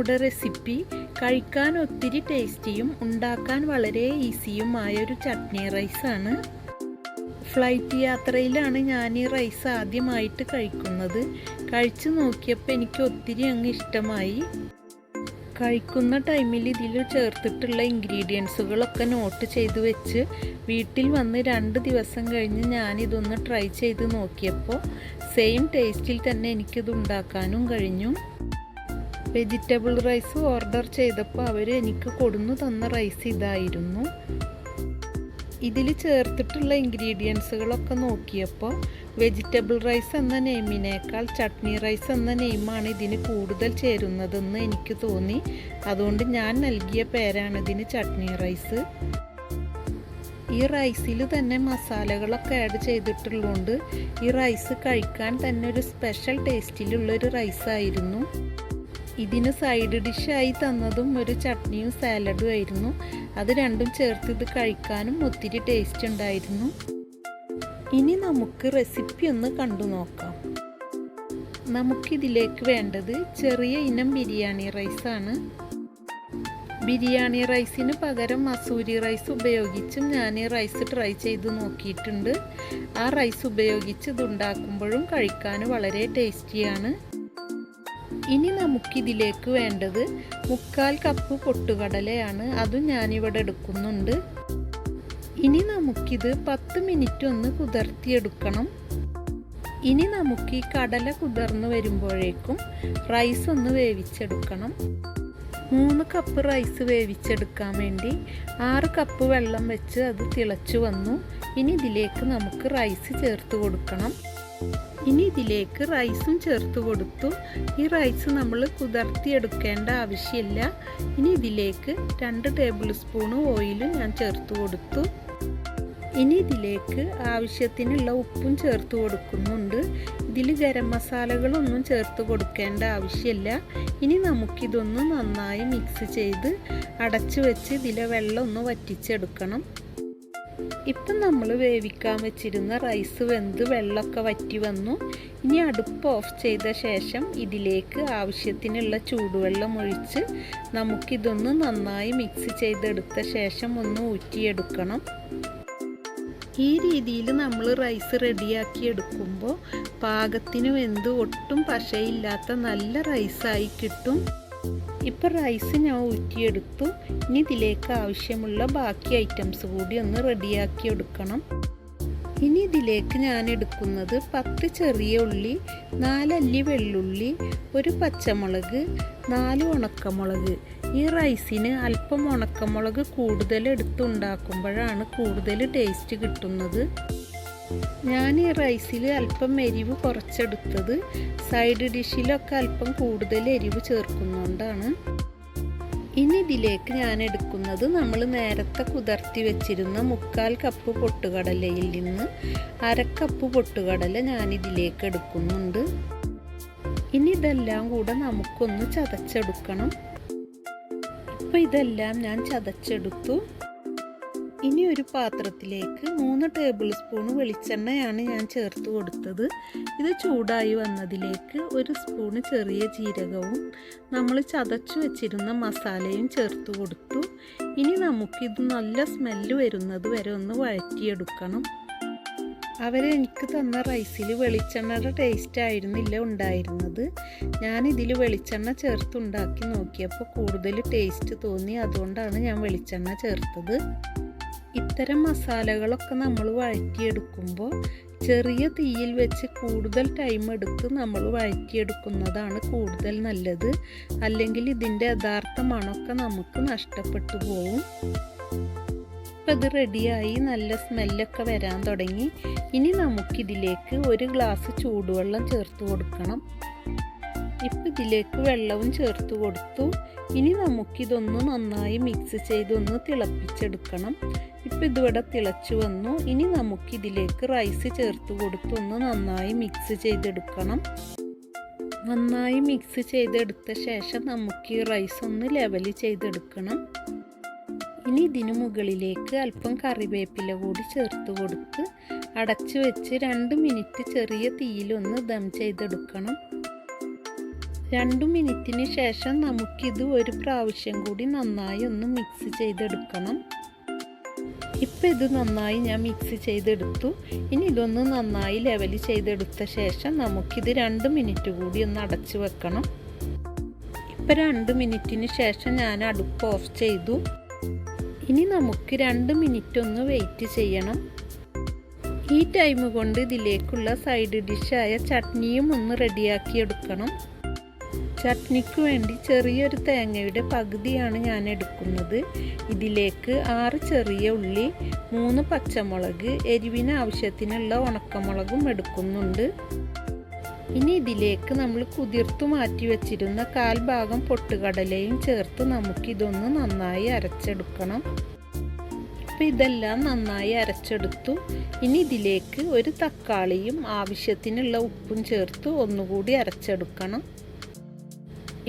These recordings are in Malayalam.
നമ്മുടെ റെസിപ്പി കഴിക്കാൻ ഒത്തിരി ടേസ്റ്റിയും ഉണ്ടാക്കാൻ വളരെ ഈസിയുമായ ഒരു ചട്നി റൈസാണ്. ഫ്ലൈറ്റ് യാത്രയിലാണ് ഞാൻ ഈ റൈസ് ആദ്യമായിട്ട് കഴിക്കുന്നത്. കഴിച്ചു നോക്കിയപ്പോൾ എനിക്ക് ഒത്തിരി അങ്ങ് ഇഷ്ടമായി. കഴിക്കുന്ന ടൈമിൽ ഇതിൽ ചേർത്തിട്ടുള്ള ഇൻഗ്രീഡിയൻസുകളൊക്കെ നോട്ട് ചെയ്ത് വെച്ച് വീട്ടിൽ വന്ന് 2 ദിവസം കഴിഞ്ഞ് ഞാനിതൊന്ന് ട്രൈ ചെയ്ത് നോക്കിയപ്പോൾ സെയിം ടേസ്റ്റിൽ തന്നെ എനിക്കിത് ഉണ്ടാക്കാനും കഴിഞ്ഞു. വെജിറ്റബിൾ റൈസ് ഓർഡർ ചെയ്തപ്പോൾ അവർ എനിക്ക് കൊടുന്നു തന്ന റൈസ് ഇതായിരുന്നു. ഇതിൽ ചേർത്തിട്ടുള്ള ഇൻഗ്രീഡിയൻസുകളൊക്കെ നോക്കിയപ്പോൾ വെജിറ്റബിൾ റൈസ് എന്ന നെയിമിനേക്കാൾ ചട്നി റൈസ് എന്ന നെയിമാണ് ഇതിന് കൂടുതൽ ചേരുന്നതെന്ന് എനിക്ക് തോന്നി. അതുകൊണ്ട് ഞാൻ നൽകിയ പേരാണ് ഇതിന് ചട്നി റൈസ്. ഈ റൈസിൽ തന്നെ മസാലകളൊക്കെ ആഡ് ചെയ്തിട്ടുള്ളതുകൊണ്ട് ഈ റൈസ് കഴിക്കാൻ തന്നെ ഒരു സ്പെഷ്യൽ ടേസ്റ്റിലുള്ളൊരു റൈസായിരുന്നു. ഇതിന് സൈഡ് ഡിഷായി തന്നതും ഒരു ചട്നിയും സാലഡും ആയിരുന്നു. അത് രണ്ടും ചേർത്ത് ഇത് കഴിക്കാനും ഒത്തിരി ടേസ്റ്റ് ഉണ്ടായിരുന്നു. ഇനി നമുക്ക് റെസിപ്പി ഒന്ന് കണ്ടു നോക്കാം. നമുക്കിതിലേക്ക് വേണ്ടത് ചെറിയ ഇനം ബിരിയാണി റൈസാണ്. ബിരിയാണി റൈസിന് പകരം മസൂരി റൈസ് ഉപയോഗിച്ചും ഞാൻ ഈ റൈസ് ട്രൈ ചെയ്ത് നോക്കിയിട്ടുണ്ട്. ആ റൈസ് ഉപയോഗിച്ച് ഇതുണ്ടാക്കുമ്പോഴും കഴിക്കാൻ വളരെ ടേസ്റ്റിയാണ്. ഇനി നമുക്കിതിലേക്ക് വേണ്ടത് 3/4 കപ്പ് പൊട്ടുകടലയാണ്. അതും ഞാനിവിടെ എടുക്കുന്നുണ്ട്. ഇനി നമുക്കിത് 10 മിനിറ്റ് ഒന്ന് കുതിർത്തിയെടുക്കണം. ഇനി നമുക്ക് ഈ കടല കുതിർന്ന് വരുമ്പോഴേക്കും റൈസ് ഒന്ന് വേവിച്ചെടുക്കണം. 3 കപ്പ് റൈസ് വേവിച്ചെടുക്കാൻ വേണ്ടി 6 കപ്പ് വെള്ളം വെച്ച് അത് തിളച്ചു വന്നു. ഇനി ഇതിലേക്ക് നമുക്ക് റൈസ് ചേർത്ത് കൊടുക്കണം. ഇനി ഇതിലേക്ക് റൈസും ചേർത്ത് കൊടുത്തു. ഈ റൈസ് നമ്മൾ കുതിർത്തിയെടുക്കേണ്ട ആവശ്യമില്ല. ഇനി ഇതിലേക്ക് 2 ടേബിൾ സ്പൂൺ ഓയിലും ഞാൻ ചേർത്ത് കൊടുത്തു. ഇനി ഇതിലേക്ക് ആവശ്യത്തിനുള്ള ഉപ്പും ചേർത്ത് കൊടുക്കുന്നുണ്ട്. ഇതിൽ ഗരം മസാലകളൊന്നും ചേർത്ത് കൊടുക്കേണ്ട ആവശ്യമില്ല. ഇനി നമുക്കിതൊന്ന് നന്നായി മിക്സ് ചെയ്ത് അടച്ചു വെച്ച് ഇതിലെ വെള്ളം ഒന്ന് വറ്റിച്ചെടുക്കണം. ഇപ്പം നമ്മൾ വേവിക്കാൻ വെച്ചിരുന്ന റൈസ് വെന്ത് വെള്ളമൊക്കെ വറ്റി വന്നു. ഇനി അടുപ്പ് ഓഫ് ചെയ്ത ശേഷം ഇതിലേക്ക് ആവശ്യത്തിനുള്ള ചൂടുവെള്ളം ഒഴിച്ച് നമുക്കിതൊന്ന് നന്നായി മിക്സ് ചെയ്തെടുത്ത ശേഷം ഒന്ന് ഊറ്റിയെടുക്കണം. ഈ രീതിയിൽ നമ്മൾ റൈസ് റെഡിയാക്കി എടുക്കുമ്പോൾ പാകത്തിന് വെന്ത് ഒട്ടും പശയില്ലാത്ത നല്ല റൈസായി കിട്ടും. ഇപ്പോൾ റൈസ് ഞാൻ ഊറ്റിയെടുത്തു. ഇനി ഇതിലേക്ക് ആവശ്യമുള്ള ബാക്കി ഐറ്റംസ് കൂടി ഒന്ന് റെഡിയാക്കി എടുക്കണം. ഇനി ഇതിലേക്ക് ഞാൻ എടുക്കുന്നത് 10 ചെറിയ ഉള്ളി, 4 അല്ലി വെള്ളുള്ളി, 1 പച്ചമുളക്, 4 ഉണക്കമുളക്. ഈ റൈസിന് അല്പം ഉണക്കമുളക് കൂടുതൽ എടുത്തുണ്ടാക്കുമ്പോഴാണ് കൂടുതൽ ടേസ്റ്റ് കിട്ടുന്നത്. ഞാൻ ഈ റൈസിൽ അല്പം എരിവ് കുറച്ചെടുത്തത് സൈഡ് ഡിഷിലൊക്കെ അല്പം കൂടുതൽ എരിവ് ചേർക്കുന്നതുകൊണ്ടാണ്. ഇനി ഇതിലേക്ക് ഞാൻ എടുക്കുന്നത് നമ്മൾ നേരത്തെ കുതിർത്തി വെച്ചിരുന്ന 3/4 കപ്പ് പൊട്ടുകടലയിൽ നിന്ന് 1/2 കപ്പ് പൊട്ടുകടല ഞാനിതിലേക്ക് എടുക്കുന്നുണ്ട്. ഇനി ഇതെല്ലാം കൂടെ നമുക്കൊന്ന് ചതച്ചെടുക്കണം. ഇപ്പോൾ ഇതെല്ലാം ഞാൻ ചതച്ചെടുത്തു. ഇനി ഒരു പാത്രത്തിലേക്ക് 3 ടേബിൾ സ്പൂൺ വെളിച്ചെണ്ണയാണ് ഞാൻ ചേർത്ത് കൊടുത്തത്. ഇത് ചൂടായി വന്നതിലേക്ക് 1 സ്പൂൺ ചെറിയ ജീരകവും നമ്മൾ ചതച്ചു വെച്ചിരുന്ന മസാലയും ചേർത്ത് കൊടുത്തു. ഇനി നമുക്കിത് നല്ല സ്മെല്ല് വരുന്നത് വരെ ഒന്ന് വഴറ്റിയെടുക്കണം. അവരെനിക്ക് തന്ന റൈസിൽ വെളിച്ചെണ്ണയുടെ ടേസ്റ്റ് ആയിരുന്നില്ല ഉണ്ടായിരുന്നത്. ഞാനിതിൽ വെളിച്ചെണ്ണ ചേർത്തുണ്ടാക്കി നോക്കിയപ്പോൾ കൂടുതൽ ടേസ്റ്റ് തോന്നി. അതുകൊണ്ടാണ് ഞാൻ വെളിച്ചെണ്ണ ചേർത്തത്. ഇത്തരം മസാലകളൊക്കെ നമ്മൾ വഴറ്റിയെടുക്കുമ്പോൾ ചെറിയ തീയിൽ വെച്ച് കൂടുതൽ ടൈം എടുത്ത് നമ്മൾ വഴറ്റിയെടുക്കുന്നതാണ് കൂടുതൽ നല്ലത്. അല്ലെങ്കിൽ ഇതിൻ്റെ യഥാർത്ഥ മണമൊക്കെ നമുക്ക് നഷ്ടപ്പെട്ടു പോകും. ഇപ്പം ഇത് റെഡിയായി നല്ല സ്മെല്ലൊക്കെ വരാൻ തുടങ്ങി. ഇനി നമുക്കിതിലേക്ക് 1 ഗ്ലാസ് ചൂടുവെള്ളം ചേർത്ത് കൊടുക്കണം. ഇപ്പം ഇതിലേക്ക് വെള്ളവും ചേർത്ത് കൊടുത്തു. ഇനി നമുക്കിതൊന്ന് നന്നായി മിക്സ് ചെയ്തൊന്ന് തിളപ്പിച്ചെടുക്കണം. ഇപ്പം ഇതിവിടെ തിളച്ചു വന്നു. ഇനി നമുക്കിതിലേക്ക് റൈസ് ചേർത്ത് കൊടുത്തൊന്ന് നന്നായി മിക്സ് ചെയ്തെടുക്കണം. നന്നായി മിക്സ് ചെയ്തെടുത്ത ശേഷം നമുക്ക് ഈ റൈസ് ഒന്ന് ലെവൽ ചെയ്തെടുക്കണം. ഇനി ഇതിന് മുകളിലേക്ക് അല്പം കറിവേപ്പില കൂടി ചേർത്ത് കൊടുത്ത് അടച്ചു വെച്ച് 2 മിനിറ്റ് ചെറിയ തീയിലൊന്ന് ദം ചെയ്തെടുക്കണം. 2 മിനിറ്റിന് ശേഷം നമുക്കിത് ഒരു പ്രാവശ്യം കൂടി നന്നായി ഒന്ന് മിക്സ് ചെയ്തെടുക്കണം. ഇപ്പം ഇത് നന്നായി ഞാൻ മിക്സ് ചെയ്തെടുത്തു. ഇനി ഇതൊന്ന് നന്നായി ലെവൽ ചെയ്തെടുത്ത ശേഷം നമുക്കിത് 2 മിനിറ്റ് കൂടി ഒന്ന് അടച്ചു വെക്കണം. ഇപ്പം 2 മിനിറ്റിന് ശേഷം ഞാൻ അടുപ്പ് ഓഫ് ചെയ്തു. ഇനി നമുക്ക് 2 മിനിറ്റ് ഒന്ന് വെയിറ്റ് ചെയ്യണം. ഈ ടൈം കൊണ്ട് ഇതിലേക്കുള്ള സൈഡ് ഡിഷായ ചട്നിയും ഒന്ന് റെഡിയാക്കി എടുക്കണം. ചട്നിക്ക് വേണ്ടി ചെറിയൊരു തേങ്ങയുടെ പകുതിയാണ് ഞാൻ എടുക്കുന്നത്. ഇതിലേക്ക് 6 ചെറിയ ഉള്ളി, 3 പച്ചമുളക്, എരിവിന് ആവശ്യത്തിനുള്ള ഉണക്കമുളകും എടുക്കുന്നുണ്ട്. ഇനി ഇതിലേക്ക് നമ്മൾ കുതിർത്തു മാറ്റി വെച്ചിരുന്ന 1/4 ഭാഗം പൊട്ടുകടലയും ചേർത്ത് നമുക്കിതൊന്ന് നന്നായി അരച്ചെടുക്കണം. ഇപ്പം ഇതെല്ലാം നന്നായി അരച്ചെടുത്തു. ഇനി ഇതിലേക്ക് ഒരു തക്കാളിയും ആവശ്യത്തിനുള്ള ഉപ്പും ചേർത്ത് ഒന്നുകൂടി അരച്ചെടുക്കണം.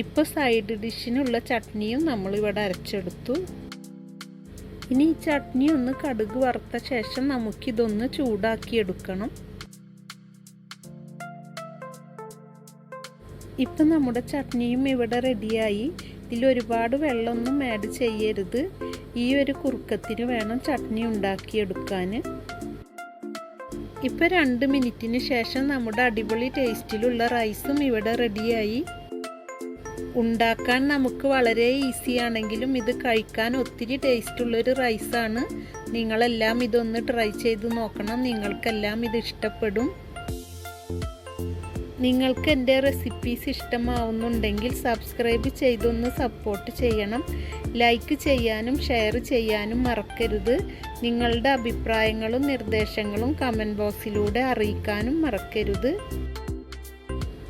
ഇപ്പോൾ സൈഡ് ഡിഷിനുള്ള ചട്നിയും നമ്മളിവിടെ അരച്ചെടുത്തു. ഇനി ഈ ചട്നി ഒന്ന് കടുക് വറുത്ത ശേഷം നമുക്കിതൊന്ന് ചൂടാക്കിയെടുക്കണം. ഇപ്പം നമ്മുടെ ചട്നിയും ഇവിടെ റെഡിയായി. ഇതിലൊരുപാട് വെള്ളമൊന്നും ആഡ് ചെയ്യരുത്. ഈ ഒരു കുറുക്കത്തിന് വേണം ചട്നി ഉണ്ടാക്കിയെടുക്കാൻ. ഇപ്പം 2 മിനിറ്റിന് ശേഷം നമ്മുടെ അടിപൊളി ടേസ്റ്റിലുള്ള റൈസും ഇവിടെ റെഡിയായി. ഉണ്ടാക്കാൻ നമുക്ക് വളരെ ഈസി ആണെങ്കിലും ഇത് കഴിക്കാൻ ഒത്തിരി ടേസ്റ്റുള്ളൊരു റൈസാണ്. നിങ്ങളെല്ലാം ഇതൊന്ന് ട്രൈ ചെയ്ത് നോക്കണം. നിങ്ങൾക്കെല്ലാം ഇത് ഇഷ്ടപ്പെടും. നിങ്ങൾക്ക് എൻ്റെ റെസിപ്പീസ് ഇഷ്ടമാവുന്നുണ്ടെങ്കിൽ സബ്സ്ക്രൈബ് ചെയ്തൊന്ന് സപ്പോർട്ട് ചെയ്യണം. ലൈക്ക് ചെയ്യാനും ഷെയർ ചെയ്യാനും മറക്കരുത്. നിങ്ങളുടെ അഭിപ്രായങ്ങളും നിർദ്ദേശങ്ങളും കമൻറ്റ് ബോക്സിലൂടെ അറിയിക്കാനും മറക്കരുത്.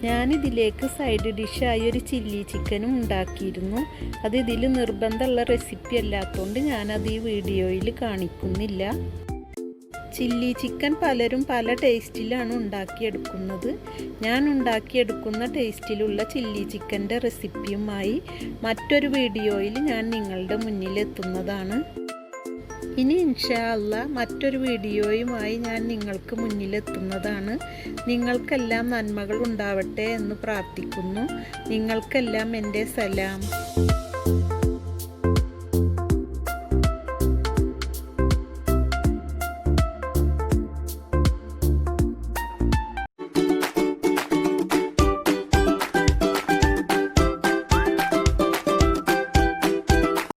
ഞാനിതിലേക്ക് സൈഡ് ഡിഷായി ഒരു ചില്ലി ചിക്കനും ഉണ്ടാക്കിയിരുന്നു. അത് ഇതിൽ നിർബന്ധമുള്ള റെസിപ്പി അല്ലാത്തതുകൊണ്ട് ഞാനത് ഈ വീഡിയോയിൽ കാണിക്കുന്നില്ല. ചില്ലി ചിക്കൻ പലരും പല ടേസ്റ്റിലാണ് ഉണ്ടാക്കിയെടുക്കുന്നത്. ഞാൻ ഉണ്ടാക്കിയെടുക്കുന്ന ടേസ്റ്റിലുള്ള ചില്ലി ചിക്കൻ്റെ റെസിപ്പിയുമായി മറ്റൊരു വീഡിയോയിൽ ഞാൻ നിങ്ങളുടെ മുന്നിലെത്തുന്നതാണ്. ഇനി ഇൻഷാ അല്ലാഹ് മറ്റൊരു വീഡിയോയുമായി ഞാൻ നിങ്ങൾക്ക് മുന്നിലെത്തുന്നതാണ്. നിങ്ങൾക്കെല്ലാം നന്മകൾ ഉണ്ടാവട്ടെ എന്ന് പ്രാർത്ഥിക്കുന്നു. നിങ്ങൾക്കെല്ലാം എൻ്റെ സലാം.